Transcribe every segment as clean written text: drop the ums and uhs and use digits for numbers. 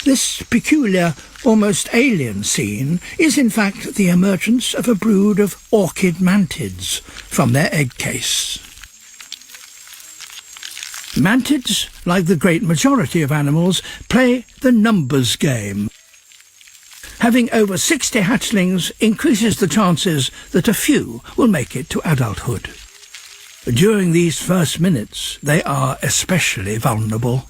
This peculiar, almost alien scene is in fact the emergence of a brood of orchid mantids from their egg case. Mantids, like the great majority of animals, play the numbers game. Having over 60 hatchlings increases the chances that a few will make it to adulthood. During these first minutes, they are especially vulnerable.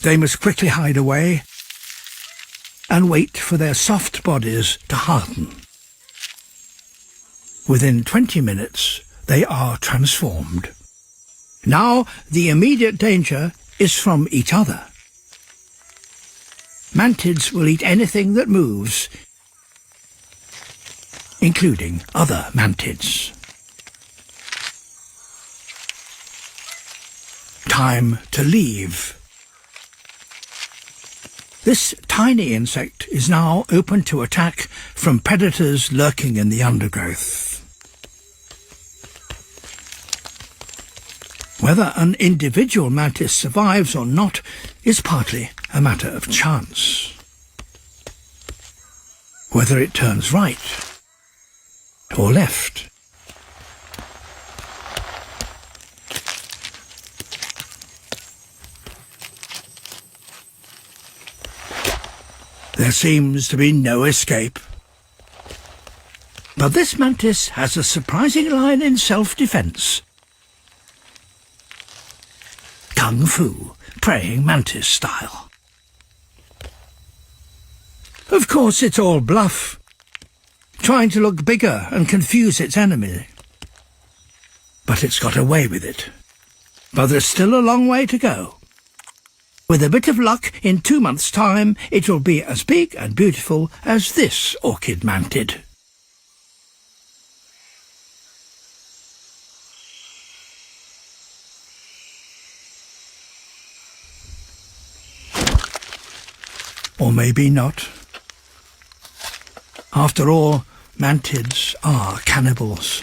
They must quickly hide away and wait for their soft bodies to harden. Within 20 minutes, they are transformed. Now, the immediate danger is from each other. Mantids will eat anything that moves, including other mantids. Time to leave. This tiny insect is now open to attack from predators lurking in the undergrowth. Whether an individual mantis survives or not is partly a matter of chance. Whether it turns right or left. There seems to be no escape. But this mantis has a surprising line in self-defense. Kung Fu, praying mantis style. Of course, it's all bluff, trying to look bigger and confuse its enemy. But it's got away with it. But there's still a long way to go. With a bit of luck, in 2 months' time, it will be as big and beautiful as this orchid mantid. Or maybe not. After all, mantids are cannibals.